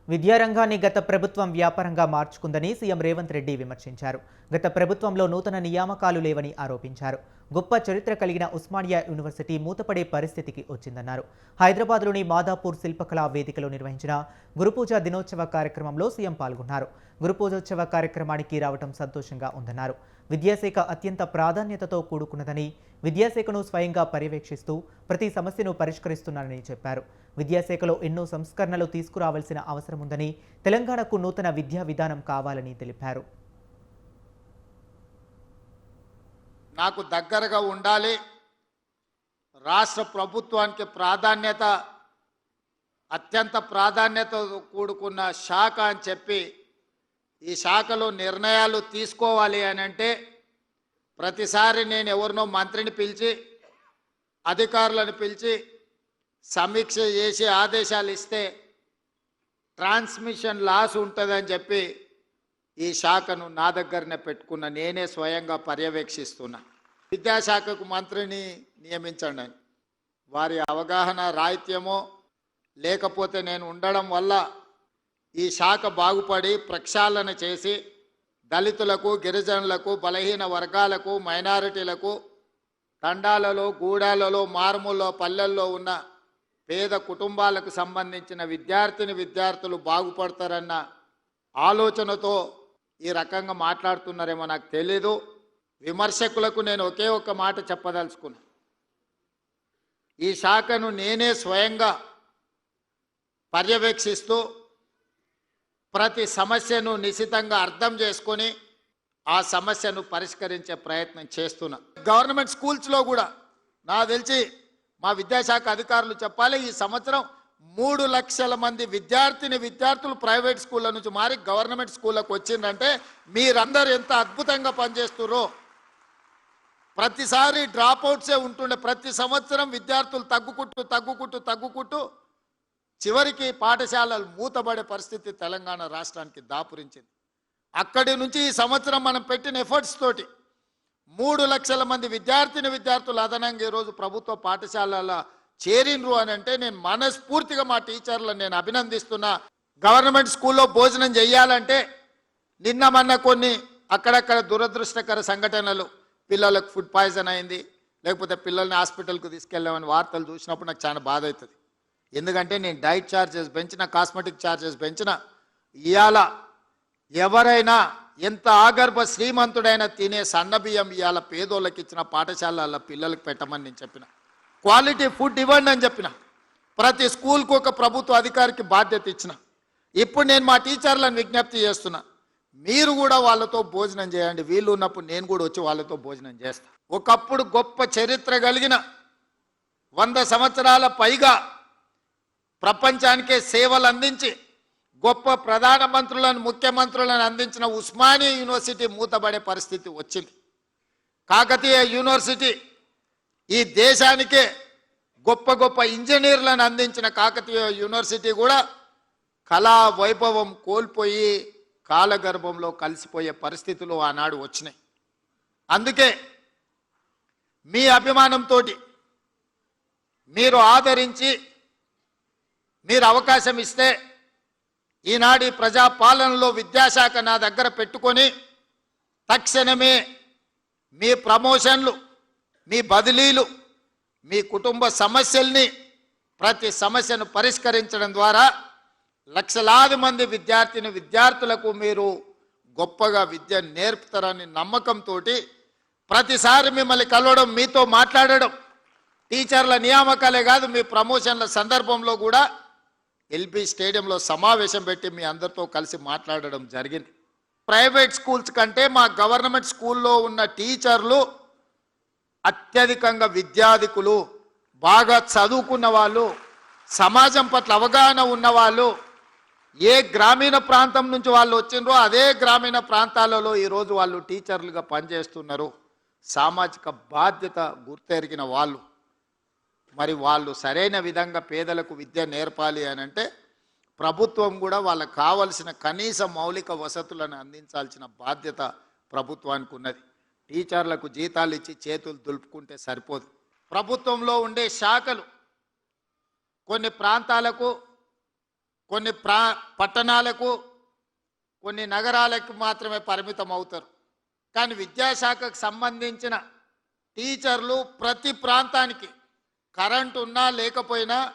విద్యారంగాన్ని గత ప్రభుత్వం వ్యాపారంగా మార్చుకుందని సీఎం రేవంత్ రెడ్డి విమర్శించారు. గత ప్రభుత్వంలో నూతన నియామకాలు లేవని ఆరోపించారు. గొప్ప చరిత్ర కలిగిన ఉస్మానియా యూనివర్సిటీ మూతపడే పరిస్థితికి వచ్చిందన్నారు. హైదరాబాద్లోని మాదాపూర్ శిల్పకళా వేదికలో నిర్వహించిన గురుపూజ దినోత్సవ కార్యక్రమంలో సీఎం పాల్గొన్నారు. గురుపూజోత్సవ కార్యక్రమానికి రావడం సంతోషంగా ఉందన్నారు. విద్యాశాఖ అత్యంత ప్రాధాన్యతతో కూడుకున్నదని, విద్యాశాఖను స్వయంగా పర్యవేక్షిస్తూ ప్రతి సమస్యను పరిష్కరిస్తున్నానని చెప్పారు. విద్యాశాఖలో ఎన్నో సంస్కరణలు తీసుకురావాల్సిన అవసరం ఉందని, తెలంగాణకు నూతన విద్యా విధానం కావాలని తెలిపారు. నాకు దగ్గరగా ఉండాలి, రాష్ట్ర ప్రభుత్వానికి ప్రాధాన్యత అత్యంత ప్రాధాన్యతతో కూడుకున్న శాఖ అని చెప్పి ఈ శాఖలో నిర్ణయాలు తీసుకోవాలి అని అంటే ప్రతిసారి నేను ఎవరినో మంత్రిని పిలిచి అధికారులను పిలిచి సమీక్ష చేసి ఆదేశాలు ఇస్తే ట్రాన్స్మిషన్ లాస్ ఉంటుందని చెప్పి ఈ శాఖను నా దగ్గరనే పెట్టుకున్న, నేనే స్వయంగా పర్యవేక్షిస్తున్నా. విద్యాశాఖకు మంత్రిని నియమించండి అని వారి అవగాహన రాహిత్యమో లేకపోతే నేను ఉండడం వల్ల ఈ శాఖ బాగుపడి ప్రక్షాళన చేసి దళితులకు, గిరిజనులకు, బలహీన వర్గాలకు, మైనారిటీలకు, తండాలలో, గూడాలలో, మారుమూల పల్లెల్లో ఉన్న పేద కుటుంబాలకు సంబంధించిన విద్యార్థులు బాగుపడతారన్న ఆలోచనతో ఈ రకంగా మాట్లాడుతున్నారేమో నాకు తెలీదు. విమర్శకులకు నేను ఒకే ఒక్క మాట చెప్పదలుచుకున్నా. ఈ శాఖను నేనే స్వయంగా పర్యవేక్షిస్తూ ప్రతి సమస్యను నిశితంగా అర్థం చేసుకొని ఆ సమస్యను పరిష్కరించే ప్రయత్నం చేస్తున్నా. గవర్నమెంట్ స్కూల్స్లో కూడా నాకు తెలిసి మా విద్యాశాఖ అధికారులు చెప్పాలి, ఈ సంవత్సరం 3 లక్షల మంది విద్యార్థులు ప్రైవేట్ స్కూళ్ళ నుంచి మారి గవర్నమెంట్ స్కూళ్ళకు వచ్చిందంటే మీరందరూ ఎంత అద్భుతంగా పనిచేస్తుర్రో. ప్రతిసారి డ్రాప్అవుట్సే ఉంటుండే, ప్రతి సంవత్సరం విద్యార్థులు తగ్గుకుంటూ చివరికి పాఠశాలలు మూతబడే పరిస్థితి తెలంగాణ రాష్ట్రానికి దాపురించింది. అక్కడి నుంచి ఈ సంవత్సరం మనం పెట్టిన ఎఫర్ట్స్ తోటి 3 లక్షల మంది విద్యార్థులు అదనంగా ఈరోజు ప్రభుత్వ పాఠశాలల చేరినరు అని అంటే నేను మనస్ఫూర్తిగా మా టీచర్లను నేను అభినందిస్తున్నా. గవర్నమెంట్ స్కూల్లో భోజనం చేయాలంటే నిన్న మొన్న కొన్ని అక్కడక్కడ దురదృష్టకర సంఘటనలు, పిల్లలకు ఫుడ్ పాయిజన్ అయింది, లేకపోతే పిల్లల్ని హాస్పిటల్కు తీసుకెళ్ళామని వార్తలు చూసినప్పుడు నాకు చాలా బాధ అవుతుంది. ఎందుకంటే నేను డైట్ ఛార్జెస్ పెంచిన, కాస్మెటిక్ ఛార్జెస్ పెంచిన, ఇవాళ ఎవరైనా ఎంత ఆగర్భ శ్రీమంతుడైనా తినే సన్నబియ్యం ఇవాళ పేదోళ్ళకి ఇచ్చిన పాఠశాలల పిల్లలకు పెట్టమని నేను చెప్పిన. క్వాలిటీ ఫుడ్ ఇవ్వండి అని చెప్పిన. ప్రతి స్కూల్కు ఒక ప్రభుత్వ అధికారికి బాధ్యత ఇచ్చిన. ఇప్పుడు నేను మా టీచర్లను విజ్ఞప్తి చేస్తున్నా, మీరు కూడా వాళ్ళతో భోజనం చేయండి. వీళ్ళు ఉన్నప్పుడు నేను కూడా వచ్చి వాళ్ళతో భోజనం చేస్తా. ఒకప్పుడు గొప్ప చరిత్ర కలిగిన 100 సంవత్సరాల పైగా ప్రపంచానికే సేవలు అందించి గొప్ప ప్రధానమంత్రులను, ముఖ్యమంత్రులను అందించిన ఉస్మానియా యూనివర్సిటీ మూతబడే పరిస్థితి వచ్చింది. కాకతీయ యూనివర్సిటీ ఈ దేశానికే గొప్ప ఇంజనీర్లను అందించిన కాకతీయ యూనివర్సిటీ కూడా కళా వైభవం కోల్పోయి కాలగర్భంలో కలిసిపోయే పరిస్థితులు ఆనాడు వచ్చినాయి. అందుకే మీ అభిమానంతో మీరు ఆదరించి మీరు అవకాశం ఇస్తే ఈనాడు ప్రజాపాలనలో విద్యాశాఖ నా దగ్గర పెట్టుకొని తక్షణమే మీ ప్రమోషన్లు, మీ బదిలీలు, మీ కుటుంబ సమస్యల్ని ప్రతి సమస్యను పరిష్కరించడం ద్వారా లక్షలాది మంది విద్యార్థులకు మీరు గొప్పగా విద్య నేర్పుతారని నమ్మకంతో ప్రతిసారి మిమ్మల్ని కలవడం, మీతో మాట్లాడడం, టీచర్ల నియామకాలే కాదు మీ ప్రమోషన్ల సందర్భంలో కూడా ఎల్బీ స్టేడియంలో సమావేశం పెట్టి మీ అందరితో కలిసి మాట్లాడడం జరిగింది. ప్రైవేట్ స్కూల్స్ కంటే మా గవర్నమెంట్ స్కూల్లో ఉన్న టీచర్లు అత్యధికంగా విద్యాధికులు, బాగా చదువుకున్న వాళ్ళు, సమాజం పట్ల అవగాహన ఉన్నవాళ్ళు, ఏ గ్రామీణ ప్రాంతం నుంచి వాళ్ళు వచ్చిండ్రో అదే గ్రామీణ ప్రాంతాలలో ఈరోజు వాళ్ళు టీచర్లుగా పనిచేస్తున్నారు. సామాజిక బాధ్యత గుర్తెరిగిన వాళ్ళు. మరి వాళ్ళు సరైన విధంగా పేదలకు విద్య నేర్పాలి అని అంటే ప్రభుత్వం కూడా వాళ్ళకు కావలసిన కనీస మౌలిక వసతులను అందించాల్సిన బాధ్యత ప్రభుత్వానికి ఉన్నది. టీచర్లకు జీతాలు ఇచ్చి చేతులు దులుపుకుంటే సరిపోదు. ప్రభుత్వంలో ఉండే శాఖలు కొన్ని ప్రాంతాలకు కొన్ని పట్టణాలకు కొన్ని నగరాలకు మాత్రమే పరిమితం అవుతారు. కానీ విద్యాశాఖకు సంబంధించిన టీచర్లు ప్రతి ప్రాంతానికి కరెంటు ఉన్నా లేకపోయినా,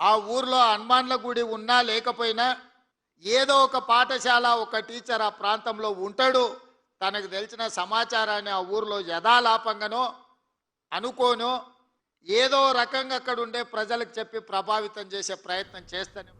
ఆ ఊర్లో హనుమాన్ల గుడి ఉన్నా లేకపోయినా, ఏదో ఒక పాఠశాల ఒక టీచర్ ఆ ప్రాంతంలో ఉంటాడు. తనకు తెలిసిన సమాచారాన్ని ఆ ఊర్లో యథాలాపంగానో అనుకోనో ఏదో రకంగా అక్కడ ఉండే ప్రజలకు చెప్పి ప్రభావితం చేసే ప్రయత్నం చేస్తాను.